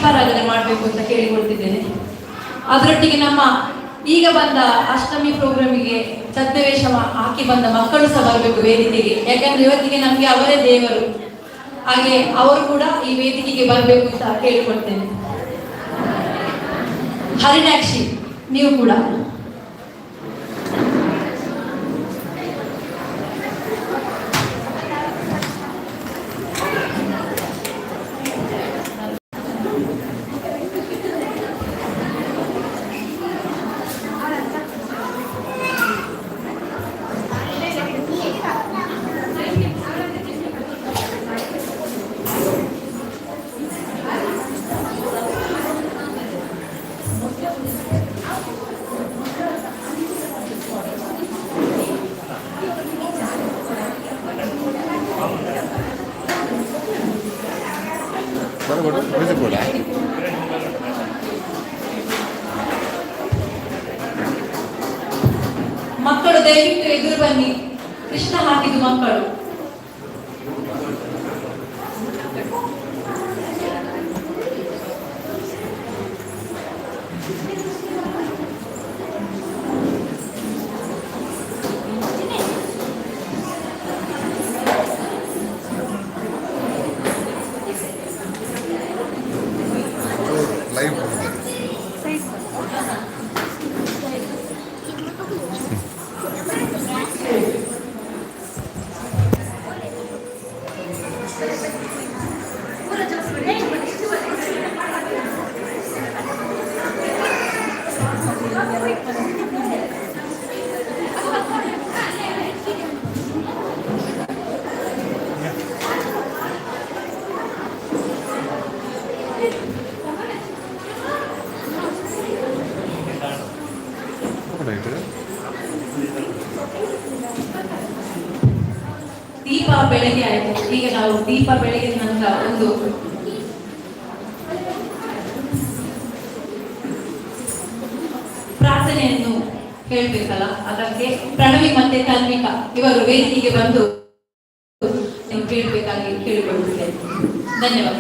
ದೀಪಾರಾಧನೆ ಮಾಡಬೇಕು ಅಂತ ಕೇಳಿಕೊಳ್ತಿದ್ದೇನೆ. ಅದರೊಟ್ಟಿಗೆ ನಮ್ಮ ಈಗ ಬಂದ ಅಷ್ಟಮಿ ಪ್ರೋಗ್ರಾಮಿಗೆ ಛದ್ಮವೇಷ ಹಾಕಿ ಬಂದ ಮಕ್ಕಳು ಸಹ ಬರಬೇಕು ವೇದಿಕೆಗೆ. ಯಾಕಂದ್ರೆ ಇವತ್ತಿಗೆ ನಮ್ಗೆ ಅವರೇ ದೇವರು, ಹಾಗೆ ಅವರು ಕೂಡ ಈ ವೇದಿಕೆಗೆ ಬರಬೇಕು ಅಂತ ಕೇಳಿಕೊಳ್ತೇನೆ. ಹರಿಣಾಕ್ಷಿ, ನೀವು ಕೂಡ. ಮಕ್ಕಳು ದಯವಿಟ್ಟು ಎದುರು ಬನ್ನಿ. ಕೃಷ್ಣ ಹಾಕಿದ್ದು ಮಕ್ಕಳು. ದೀಪ ಬೆಳಗ್ಗೆ ಆಯ್ತು. ಈಗ ನಾವು ದೀಪ ಬೆಳಗಿದ ನಂತರ ಒಂದು ಪ್ರಾರ್ಥನೆಯನ್ನು ಹೇಳ್ಬೇಕಲ್ಲ, ಅದಕ್ಕೆ ಪ್ರಣವಿ ಮತ್ತೆ ತನ್ವಿಕಾ ಇವರು ವೇದಿಕೆಗೆ ಬಂದು ಕೇಳಬೇಕಾಗಿ ಕೇಳಿಕೊಳ್ಳುತ್ತೇನೆ. ಧನ್ಯವಾದ.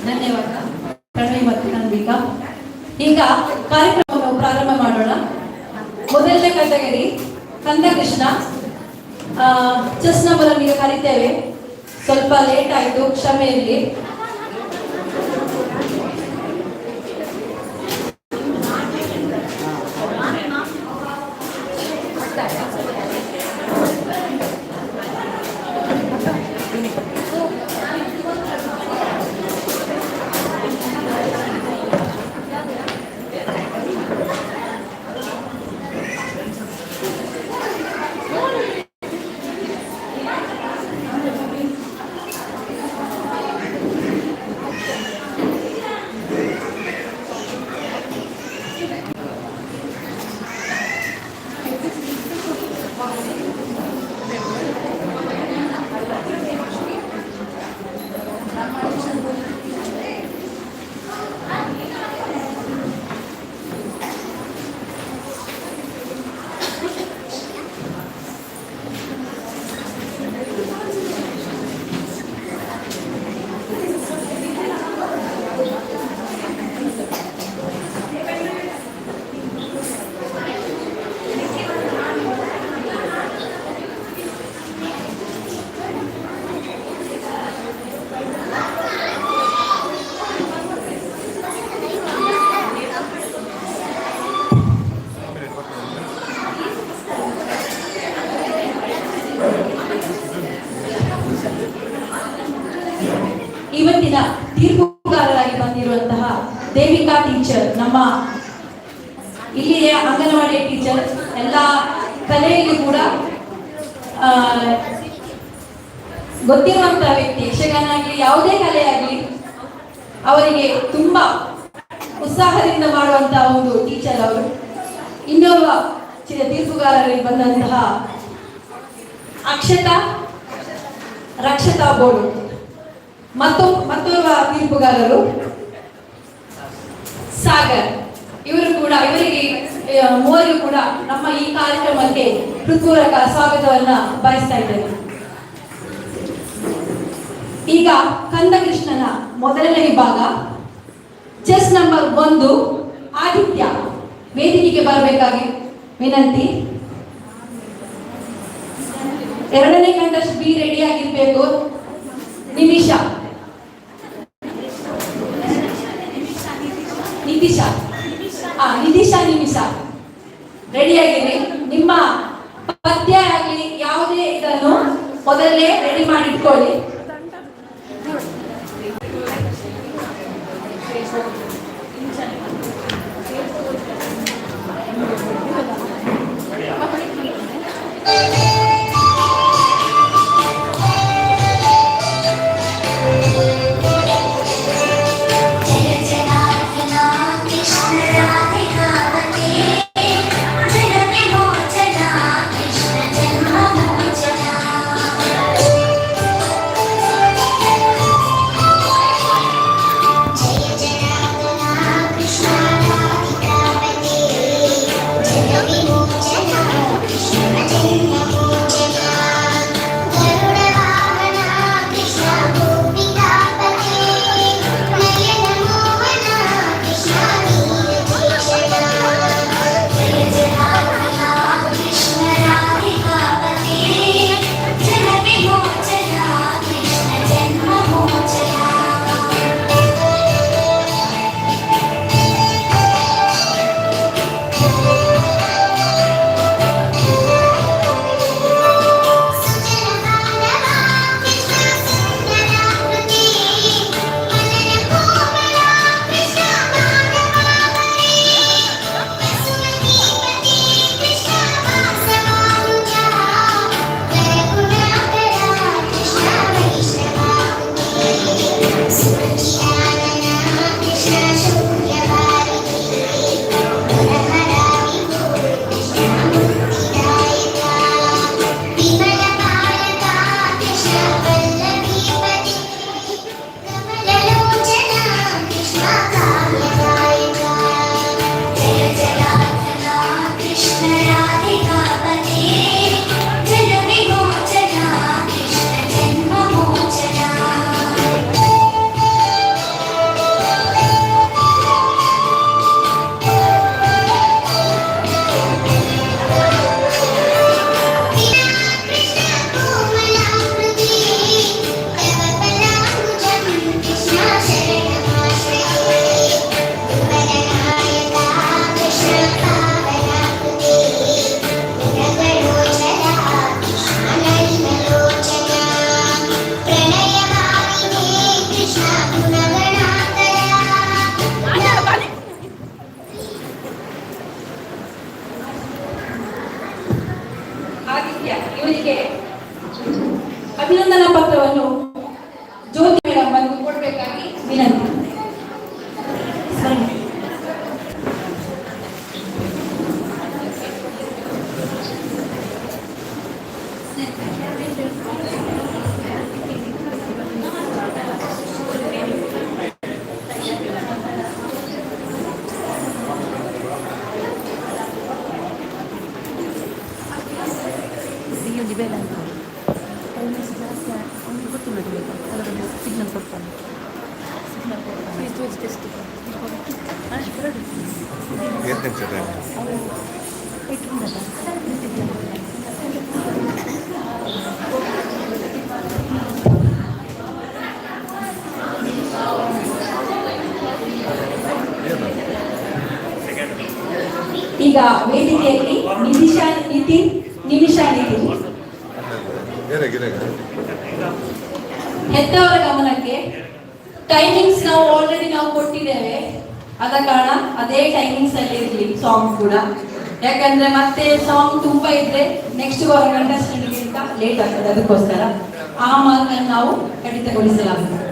ಧನ್ಯವಾದ ಪ್ರಣವಿ ಮತ್ತು ತನ್ವಿಕಾ. ಈಗ ಕಾರ್ಯಕ್ರಮವನ್ನು ಪ್ರಾರಂಭ ಮಾಡೋಣ. ಮೊದಲನೇ ಕ್ಯಾಟಗರಿ ಕಂದಕೃಷ್ಣ. ಚೆಸ್ ನಂಬರ್ ಅನ್ನು ಈಗ ಕರಿತೇವೆ. ಸ್ವಲ್ಪ ಲೇಟ್ ಆಯಿತು, ಕ್ಷಮೆ ಇರಲಿ. ಇವತ್ತಿನ ತೀರ್ಪುಗಾರರಾಗಿ ಬಂದಿರುವಂತಹ ದೇವಿಕಾ ಟೀಚರ್, ನಮ್ಮ ಇಲ್ಲಿಯ ಅಂಗನವಾಡಿ ಟೀಚರ್, ಎಲ್ಲ ಕಲೆಯಲ್ಲಿ ಕೂಡ ಗೊತ್ತಿರುವಂತಹ ವ್ಯಕ್ತಿ. ಯಕ್ಷಗಾನ ಆಗಲಿ ಯಾವುದೇ ಕಲೆ ಆಗಲಿ ಅವರಿಗೆ ತುಂಬಾ ಉತ್ಸಾಹದಿಂದ ಮಾಡುವಂತಹ ಒಂದು ಟೀಚರ್ ಅವರು. ಇನ್ನೋರ್ವ ತೀರ್ಪುಗಾರರಿಗೆ ಬಂದಂತಹ ರಕ್ಷತಾ ಬೋಡು, ಮತ್ತೋರ್ವ ತೀರ್ಪುಗಾರರು ಸಾಗರ್. ಇವರಿಗೆ ಮೂವರಿಗೂ ಕೂಡ ನಮ್ಮ ಈ ಕಾರ್ಯಕ್ರಮಕ್ಕೆ ಹೃತ್ಪೂರ್ವಕ ಸ್ವಾಗತವನ್ನ ಬಯಸ್ತಾ ಇದ್ದೇನೆ. ಈಗ ಕಂದಕೃಷ್ಣನ ಮೊದಲನೇ ವಿಭಾಗ ಚೆಸ್ ನಂಬರ್ 1 ಆದಿತ್ಯ ವೇದಿಕೆಗೆ ಬರಬೇಕಾಗಿ ವಿನಂತಿ. ಎರಡನೇ ಕಂಟೆಸ್ಟ್ ಬಿ ರೆಡಿ ಆಗಿರ್ಬೇಕು. ನಿಮಿಷಾ ರೆಡಿಯಾಗಿರಿ. ನಿಮ್ಮ ಪದ್ಯ ಆಗಲಿ ಯಾವುದೇ ಇದನ್ನು ಮೊದಲೇ ರೆಡಿ ಮಾಡಿಟ್ಕೊಳ್ಳಿ. ಇವರಿಗೆ ಅಭಿನಂದನಾ ಪತ್ರವನ್ನು ಜ್ಯೋತಿ ಮೇಡಮ್ ಬಂದು ಕೊಡಬೇಕಾಗಿ ವಿನಂತಿ. ಈಗ ವೇದಿಕೆಯಲ್ಲಿ ನಿಮಿಷಾ ನಿತಿನ್ ಹೆತ್ತವರ ಗಮನಕ್ಕೆ ಟೈಮಿಂಗ್ಸ್ ನಾವು ಆಲ್ರೆಡಿ ನಾವು ಕೊಟ್ಟಿದ್ದೇವೆ, ಆದ ಕಾರಣ ಅದೇ ಟೈಮಿಂಗ್ಸ್ ಅಲ್ಲಿ ಇರಲಿ ಸಾಂಗ್ ಕೂಡ. ಯಾಕಂದ್ರೆ ಮತ್ತೆ ಸಾಂಗ್ ತುಂಬಾ ಇದ್ರೆ ನೆಕ್ಸ್ಟ್ ಬರೋ ಕಂಟೆಸ್ಟೆಂಟ್ಗಿಂತ ಲೇಟ್ ಆಗ್ತದೆ, ಅದಕ್ಕೋಸ್ಕರ ಆ ಮಾರ್ಕನ್ನು ನಾವು ಕಡಿತಗೊಳಿಸಲಾಗುತ್ತದೆ.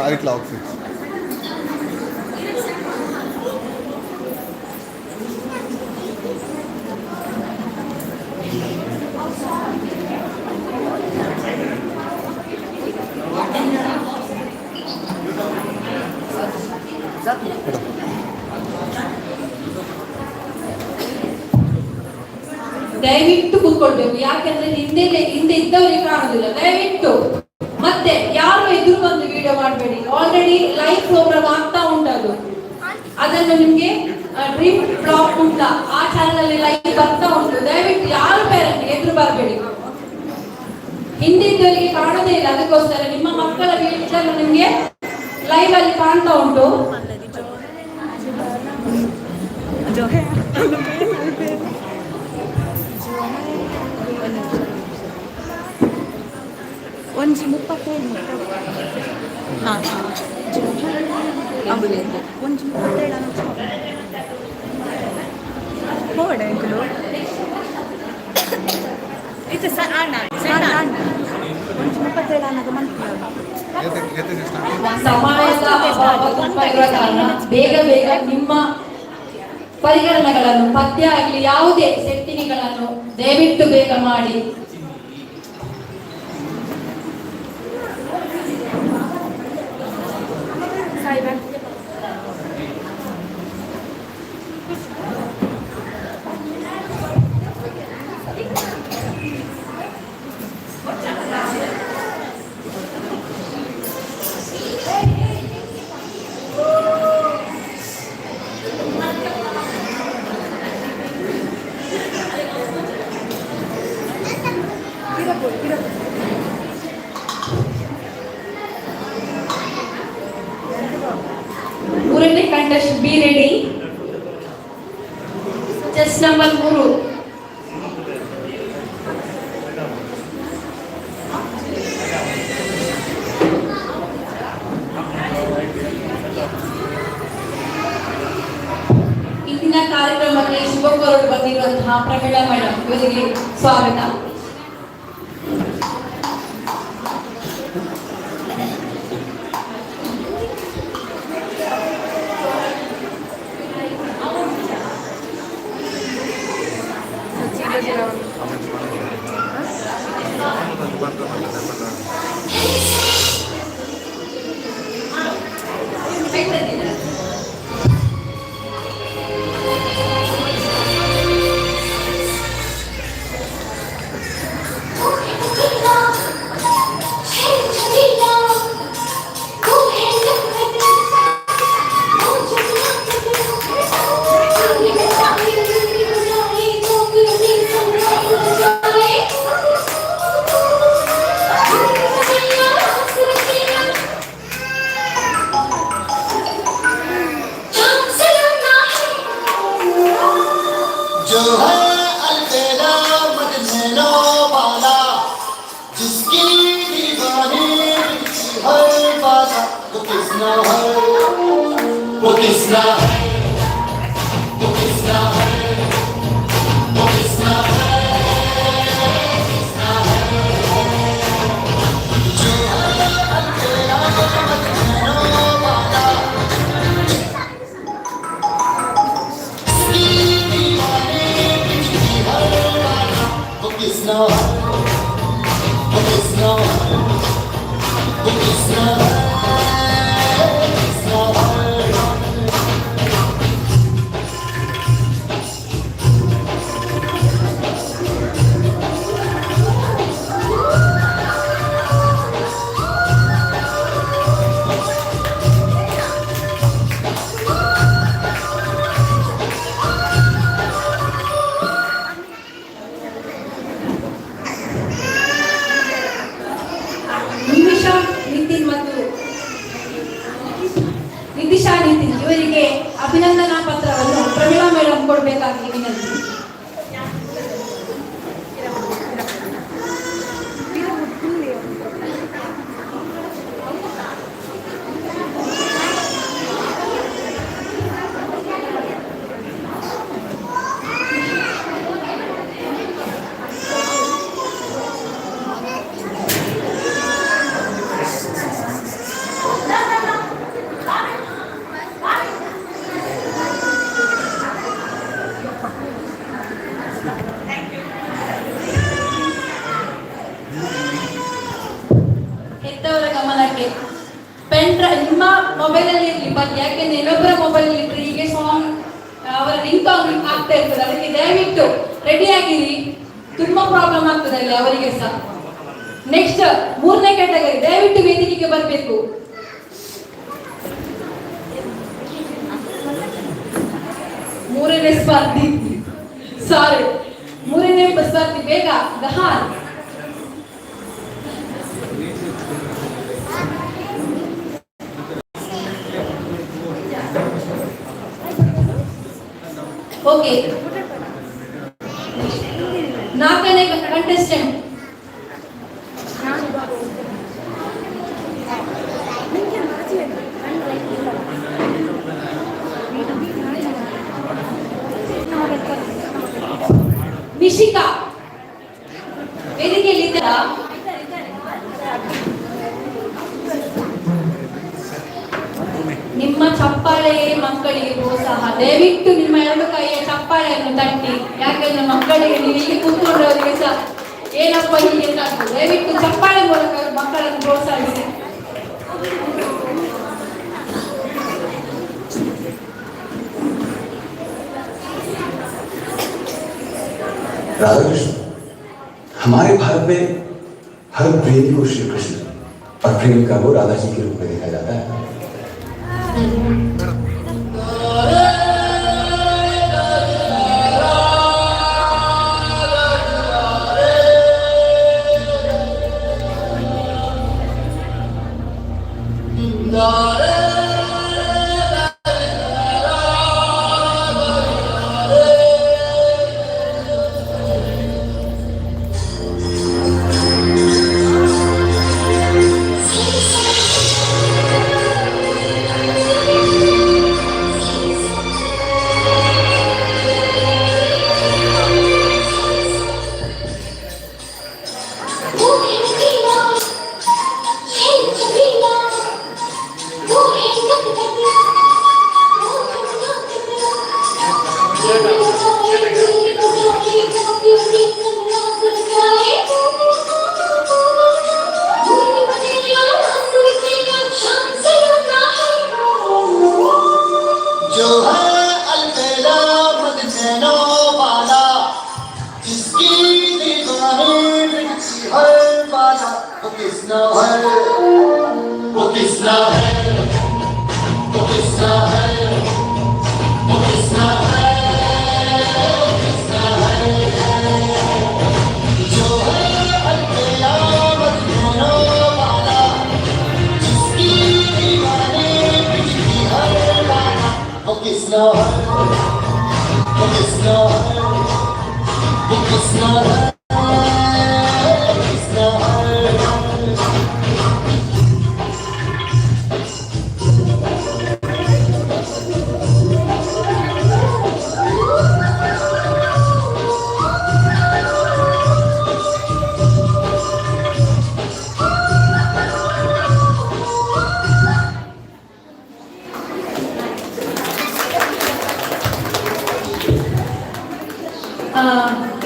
ಐಟ್ಲ ಔಟ್ಫಿಟ್ ದಯವಿಟ್ಟು ಕೂತ್ಕೊಳ್ಬೇಕು, ಯಾಕಂದ್ರೆ ಹಿಂದೆ ಇದ್ದವರಿಗೆ ಕಾಣುದಿಲ್ಲ. ದಯವಿಟ್ಟು ಮತ್ತೆ ಯಾರು ಎದುರು ಬಂದು ವಿಡಿಯೋ ಮಾಡಬೇಡಿ. ಆಲ್ರೆಡಿ ಲೈವ್ ಪ್ರೋಗ್ರಾಮ್ ಆಗ್ತಾ ಉಂಟು, ಅದನ್ನು ನಿಮ್ಗೆ ಡ್ರೀಮ್ ಬ್ಲಾಗ್ ಉಂಟ, ಆ ಚಾನಲ್ ಅಲ್ಲಿ ಲೈವ್ ಬರ್ತಾ ಉಂಟು. ದಯವಿಟ್ಟು ಯಾರು ಪೇರೆಂಟ್ ಎದುರು ಬರಬೇಡಿ, ಹಿಂದೆ ಇದ್ದವರಿಗೆ ಕಾಣೋದೇ ಇಲ್ಲ. ಅದಕ್ಕೋಸ್ಕರ ನಿಮ್ಮ ಮಕ್ಕಳ ವಿಡಿಯೋ ನಿಮ್ಗೆ ಲೈವ್ ಅಲ್ಲಿ ಕಾಣ್ತಾ ಉಂಟು. ಒಂಜಿ 35 ಒಂಜಿ 37 ಹೋಡೆ ಅಂಕಲು ಇದು ಸಣ್ಣ ಒಂಜಿ 37 ಅನ್ನೋದು ಸಮಯದ ಅಭಾವ ತುಂಬಾ ಇರುವ ಕಾರಣ ಬೇಗ ಬೇಗ ನಿಮ್ಮ ಪರಿಗಣನೆಗಳನ್ನು, ಪದ್ಯ ಆಗಲಿ ಯಾವುದೇ ಸೆಟ್ಟಿಂಗ್ಗಳನ್ನು ದಯವಿಟ್ಟು ಬೇಗ ಮಾಡಿ. ಮೂರನೇ contest be ready. Chess number 3. ಇಂದಿನ ಕಾರ್ಯಕ್ರಮಕ್ಕೆ ಶುಭ ಕೋರಲು ಬಂದಿರುವಂತಹ ಪ್ರಮೀಳಾ ಮೇಡಮ್ ಇವರಿಗೆ ಸ್ವಾಗತ. ಹೆತ್ತವರ ಗಮನಕ್ಕೆ ಪೆನ್ ಡ್ರೈವ್ ನಿಮ್ಮ ಮೊಬೈಲ್ ಅಲ್ಲಿ ಇರ್ಲಿ, ಬಟ್ ಯಾಕೆಂದ್ರೆ ಇನ್ನೊಬ್ಬರ ಮೊಬೈಲ್ ಇಟ್ಟರೆ ಹೀಗೆ ಸಾಂಗ್ ಅವರ ಲಿಂಕ್ ಆಗ್ತಾ ಇರ್ತದೆ. ಅದಕ್ಕೆ ದಯವಿಟ್ಟು ರೆಡಿ ಆಗಿರಿ, ತುಂಬಾ ಪ್ರಾಬ್ಲಮ್ ಆಗ್ತದೆ ಅಲ್ಲಿ ಅವರಿಗೆ ಸಹ. ನೆಕ್ಸ್ಟ್ 3ನೇ ಕ್ಯಾಟಗರಿ, ದಯವಿಟ್ಟು ವೇದಿಕೆಗೆ ಬರಬೇಕು. ಮೂರನೇ ಸ್ಪರ್ಧಿ ಬೇಗ ಗಹಾನ್. ಓಕೆ, 4ನೇ ಕಂಟೆಸ್ಟೆಂಟ್ ನಿಶಿಕಾ. ವೇದಿಕೆಯಲ್ಲಿ ಇದ್ದಾರಾ? ನಿಮ್ಮ ಚಪ್ಪಾಳೆಯೇ ಮಕ್ಕಳಿಗೆ ಪ್ರೋತ್ಸಾಹ. ದಯವಿಟ್ಟು ನಿಮ್ಮ 2 ಕೈಯ ಚಪ್ಪಾಳೆಯನ್ನು ತಟ್ಟಿ, ಯಾಕಂದ್ರೆ ಮಕ್ಕಳಿಗೆ ನೀವು ಇಲ್ಲಿ ಕೂತ್ಕೊಂಡವರಿಗೆ ಸಹ ಏನಪ್ಪ ಹೀಗೆ ಅಂತ ದಯವಿಟ್ಟು ಚಪ್ಪಾಳೆ ಮೂಲಕ ಮಕ್ಕಳನ್ನು ಪ್ರೋತ್ಸಾಹಿಸಿ. राधा कृष्ण, हमारे भारत में हर प्रेमी को श्री कृष्ण और प्रेमिका को राधा जी के रूप में देखा जाता है।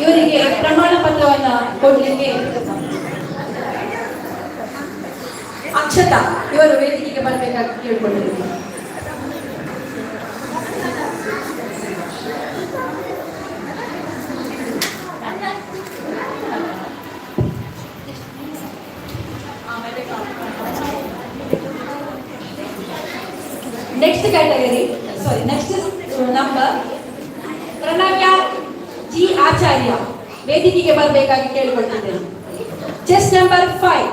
ಇವರಿಗೆ ಪ್ರಮಾಣ ಪತ್ರವನ್ನ ಕೊಡ್ಲಿಕ್ಕೆ ಅಕ್ಷತಾ ಇವರು ವೇದಿಕೆಗೆ ಬರಬೇಕಾಗಿ ಕೇಳಿಕೊಂಡಿದ್ದೀನಿ. Next category next number Pranavya G Acharya ವೇದಿಕೆಗೆ ಬರಬೇಕಾಗಿ ಕೇಳಿಕೊಳ್ತಿದ್ದೇನೆ. Chess number 5.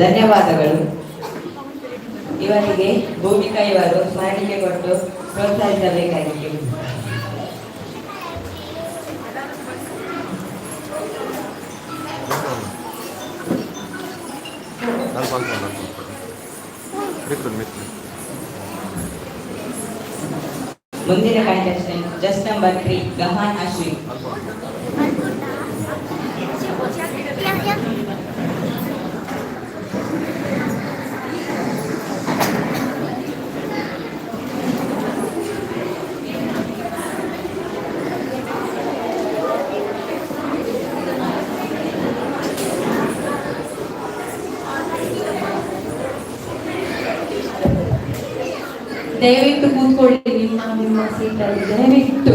ಧನ್ಯವಾದಗಳು. ಇವರಿಗೆ ಭೂಮಿಕಾ ಇವರು ಸ್ಮರಣಿಕೆ ಕೊಟ್ಟು ಪ್ರೋತ್ಸಾಹಿಸಬೇಕಾಗಿದೆ. ಮುಂದಿನ ಕಂಟೆಸ್ಟೆಂಟ್ ಜಸ್ಟ್ ನಂಬರ್ 3 ಗಹಾನ್ ಅಶ್ವಿನ್. ದಯವಿಟ್ಟು ಕೂತ್ಕೊಳ್ಳಿ ನಿಮ್ಮ ಸೀಟಲ್ಲಿ, ದಯವಿಟ್ಟು.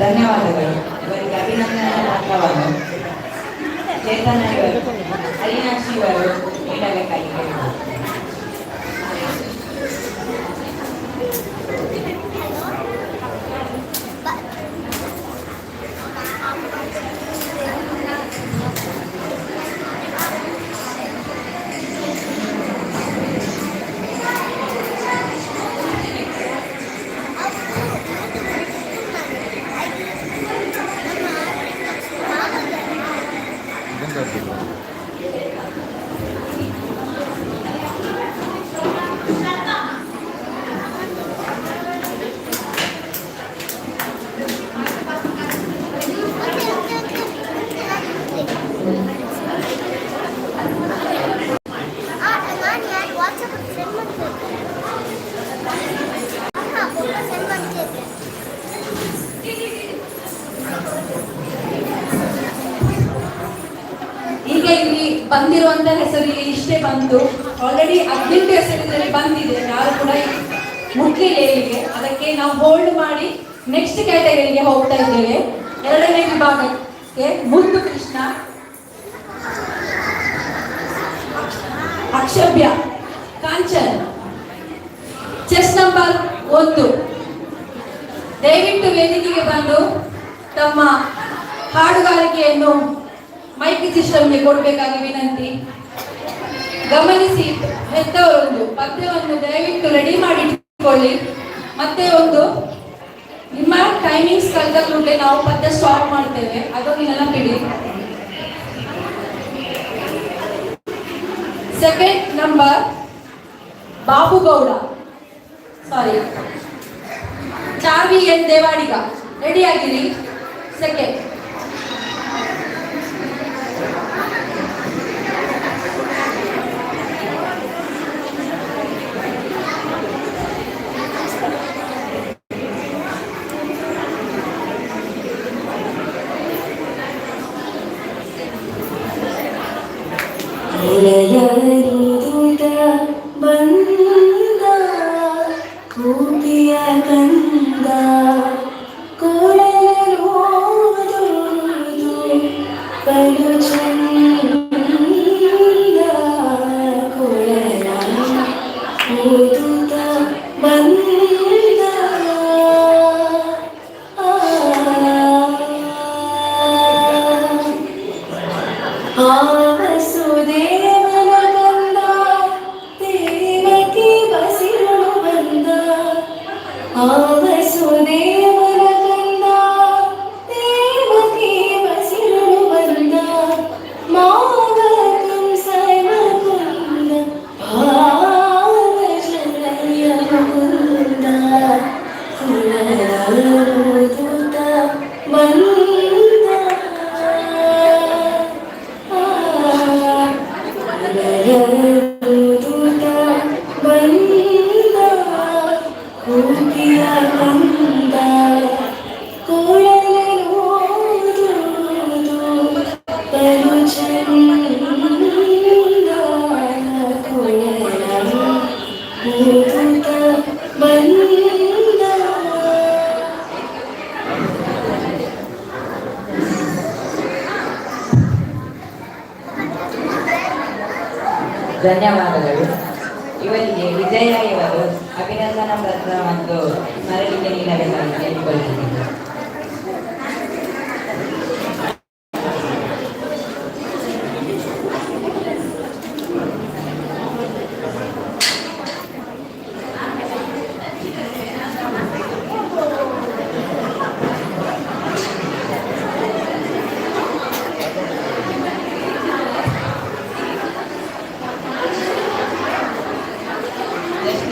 ಧನ್ಯವಾದಗಳು. ಇವರಿಗೆ ಅಭಿನಂದನೆ ಪತ್ರವನ್ನು ಚೇತನ ಇವರು ಅವಿನಾಶ್ ಇವರು ನೀಡಬೇಕಾಗಿದೆ. ನಾನು ಯಾರು ವಾಟ್ಸಪ್ ಸೆಂಡ್ ಮಾಡ್ತಿದ್ದೆ ಫೋಟೋ ಸೆಂಡ್ ಮಾಡ್ತಿದ್ದೆ. ಈಗ ಇಲ್ಲಿ ಬಂದಿರುವಂತ ಹೆಸರು ಇಲ್ಲಿ ಇಷ್ಟೇ ಬಂತು. ಆಲ್ರೆಡಿ 18 ಹೆಸರು ಇದರಲ್ಲಿ ಬಂದಿದೆ, ಯಾರು ಕೂಡ ಮುಟ್ಲಿಲ್ಲ ಇಲ್ಲಿಗೆ. ಅದಕ್ಕೆ ನಾವು ಹೋಲ್ಡ್ ಮಾಡಿ ನೆಕ್ಸ್ಟ್ ಕ್ಯಾಟಗರಿಗೆ ಹೋಗ್ತಾ ಇದ್ದೇವೆ. 2ನೇ ವಿಭಾಗಕ್ಕೆ ಮುದ್ದು ಕೃಷ್ಣ, ಅಕ್ಷಭ್ಯ, ಕಾಂಚನ್, ಚೆಸ್ ನಂಬರ್ 1. ದಯವಿಟ್ಟು ವೇದಿಕೆಗೆ ಬಂದು ತಮ್ಮ ಹಾಡುಗಾರಿಕೆಯನ್ನು ಮೈಕ್ ಸಿಸ್ಟಮ್ಗೆ ಕೊಡಬೇಕಾಗಿ ವಿನಂತಿ. ಗಮನಿಸಿ, ಹೆತ್ತವರೊಂದು ಪದ್ಯವನ್ನು ದಯವಿಟ್ಟು ರೆಡಿ ಮಾಡಿ ಇಟ್ಕೊಳ್ಳಿ. ಮತ್ತೆ ಒಂದು ನಿಮ್ಮ ಟೈಮಿಂಗ್ಸ್ ಕಳೆದ ಕೂಡಲೇ ನಾವು ಪದ್ಯ ಸ್ಟಾಪ್ ಮಾಡ್ತೇವೆ, ಅದನ್ನು ನೆನಪಿಡಿ. 2nd ನಂಬರ್ ಬಾಬುಗೌಡ, ಸಾರಿ ಚಾವಿ ಎನ್ ದೇವಾಡಿಗ. ರೆಡಿ ಆಗಿರಿ. 2nd ಎಲೆಯರಿದುದ ಬಂದ ಕೂಗಿಯ ಕಂದ ಕೊಳಲೋದುದು ಬಲು ಚಂದ ಕೊಳಲ ಓದುತ್ತ ಬಂದ ವಸುದೇವನ ಕಂದ ದೇವಕಿ ಬಸಿರಳು ಬಂದ. ವಸುದೇವನ ಕಂದ ದೇವಕಿ ಬಸಿರಳು ಬಂದ. ಮಾವ ಕಂಸನ ಕೊಂದ ಭಾವಜಲಯ ಕೊಂದ. ಕುಳಲೋದುತ್ತ ಬಂದ ದೂತ ಬಂದ ಕೂಗಿಯ ಕಂದ ಕೊಳಲೋದುದು ಬಲು ಚಂದ ಕೊಳಲೋದುತ್ತ ಬಂದ. ಧನ್ಯವಾದಗಳು. ಇವರಿಗೆ ವಿಜಯ ಇವರು ಅಭಿನಂದನಾ ಪತ್ರ ಮತ್ತು ಸ್ಮರಣಿಕೆ ನೀಡಬೇಕಾಗಿ ಕೇಳಿಕೊಳ್ಳುತ್ತಿದ್ದೇನೆ.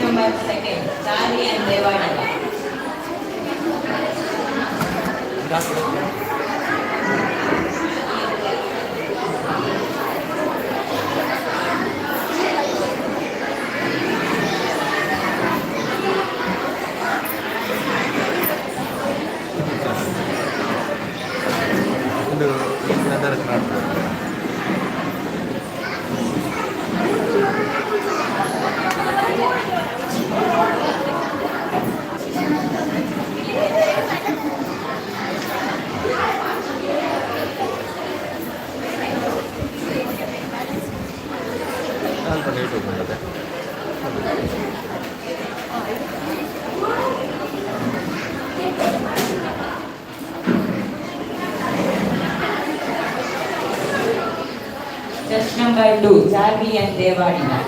Number 2nd, Sari and Devadiga. Test number 2, Charvi and Devadiga.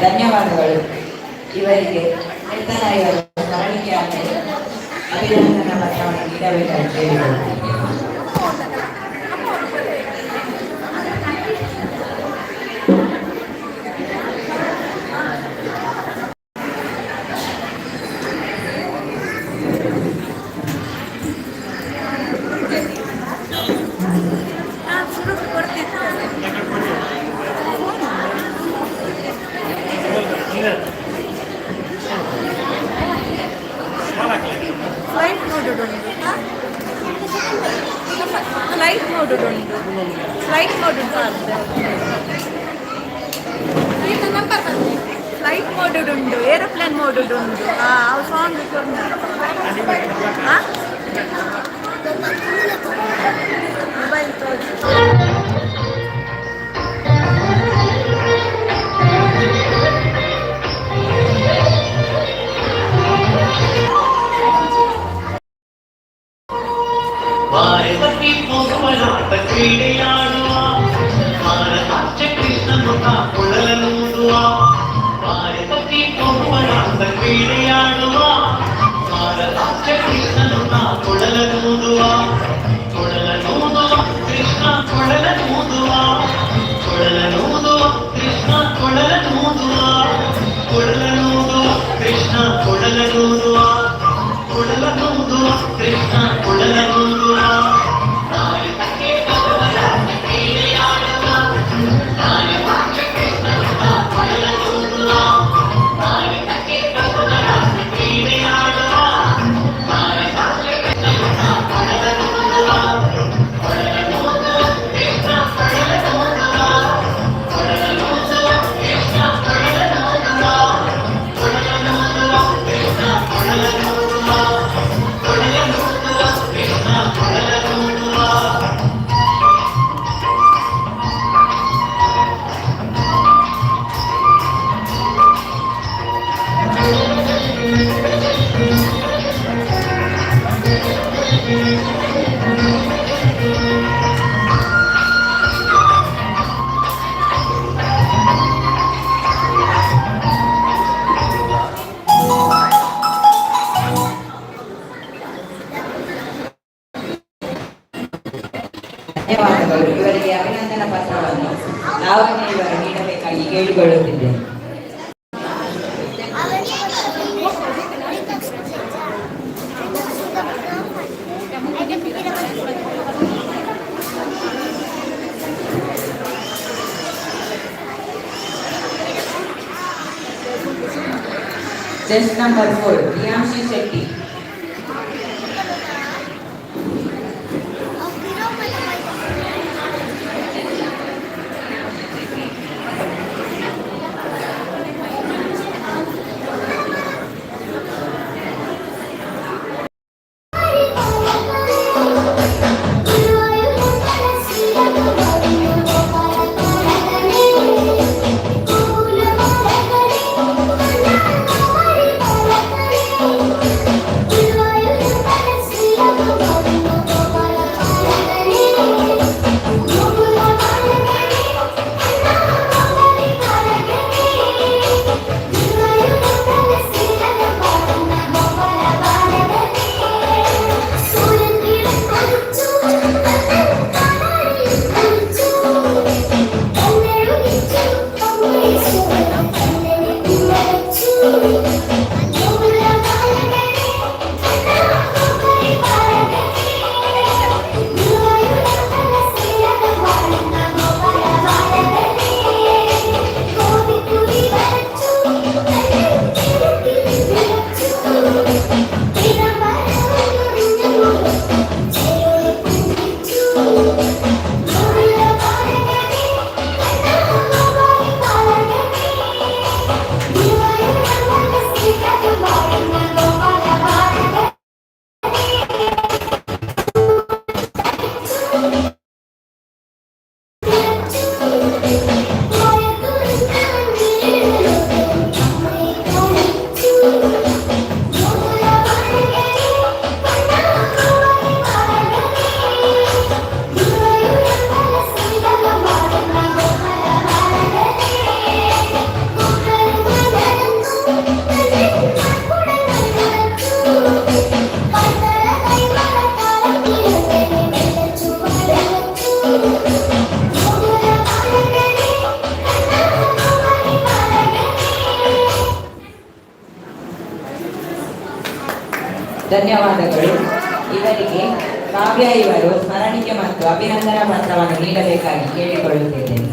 ಧನ್ಯವಾದಗಳು. ಇವರಿಗೆ ನಿರ್ಧನ ಇವರ ಸ್ಮರಣಿಕೆ ಆಗಿದೆ ಅಭಿನಂದನಾ ಪತ್ರವನ್ನು ನೀಡಬೇಕಾಗಿ ಕೇಳಿಕೊಳ್ಳುತ್ತೇನೆ. ಫ್ಲೈಟ್ ನೋಡುದುಂಟು ಫ್ಲೈಟ್ ನೋಡುದುಂಟು ಫ್ಲೈಟ್ ನೋಡುದು ಫ್ಲೈಟ್ ಮೋಡುದುಂಟು ಏರೋಪ್ಲೇನ್ ಮೋಡುದುಂಟು ಅವು ಸಾಂಗ್ ಮೊಬೈಲ್ ತೋರಿಸಿ ಭಾರತಕ್ಕೆ ಹೋಗುವನಾಟ ಕ್ರೀಡೆಯಾಡುವ ಭಾರತಾಚೆ ಕೃಷ್ಣನುತ ಕೊಳಲನೂದುವ ಭಾರತಕ್ಕೆ ಹೋಗುವನಾಟ ಕ್ರೀಡೆಯಾಡುವ ಭಾರತಾಚೆ ಕೃಷ್ಣನುತ ಕೊಳಲನೂದುವ ಕೊಳಲನೂದುವ ಕೃಷ್ಣ ಕೊಳಲನೂದುವ ಕೊಳಲನೂದುವ ಕೃಷ್ಣ ಕೊಳಲನೂದುವ ಕೊಳಲನೂದುವ ಕೃಷ್ಣ ಕೊಳಲನೂದುವ ಕೊಳಲನೂದುವ ಕೃಷ್ಣ ಕೊಳಲನೂದುವ ಭಾರತಕ್ಕೆ ಹೋಗುವನಾಟ ಕ್ರೀಡೆಯಾಡುವ ಭಾರತಾಚೆ ಕೃಷ್ಣನುತ ಕೊಳಲನೂದುವ ಭಾರತಕ್ಕೆ ಹೋಗುವನಾಟ ಕ್ರೀಡೆಯಾಡುವ ಭಾರತಾಚೆ ಕೃಷ್ಣನುತ ಕೊಳಲನೂದುವ ಕೊಳಲನೂದುವ ಕೃಷ್ಣ ಕೊಳಲನೂದುವ ಕೊಳಲನೂದುವ ಕೃಷ್ಣ ಕೊಳಲನೂದುವ ಕೊಳಲನೂದುವ ಕೃಷ್ಣ ಕೊಳಲನೂದುವ ಕೊಳಲನೂದುವ ಕೃಷ್ಣ ಕೊಳಲನೂದುವ. ಧನ್ಯವಾದಗಳು. ಇವರಿಗೆ ಅಭಿನಂದನಾ ಪತ್ರವನ್ನು ಲಾವಣ್ಯ ಇವರು ನೀಡಬೇಕಾಗಿ ಕೇಳಿಕೊಳ್ಳುತ್ತಿದ್ದೇನೆ. Chess number 4 Priyanshi Shetty. Thank you. ಧನ್ಯವಾದಗಳು. ಇವರಿಗೆ ಕಾವ್ಯ ಇವರು ಸ್ಮರಣಿಕೆ ಮತ್ತು ಅಭಿನಂದನಾ ಪತ್ರವನ್ನು ನೀಡಬೇಕಾಗಿ ಕೇಳಿಕೊಳ್ಳುತ್ತಿದ್ದೇನೆ.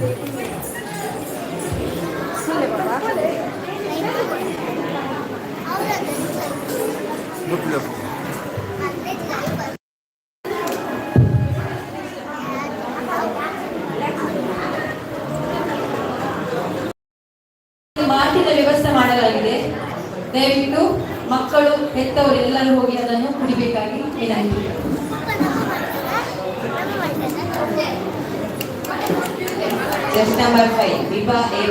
ಮಾರ್ಟಿನ ವ್ಯವಸ್ಥೆ ಮಾಡಲಾಗಿದೆ. ದಯವಿಟ್ಟು ಮಕ್ಕಳು ಹೆತ್ತವರು ಎಲ್ಲರೂ ಹೋಗಿ ಅದನ್ನು ಕುಡಿಬೇಕಾಗಿ ವಿನಂತಿ. Chess number 5 Vibha A.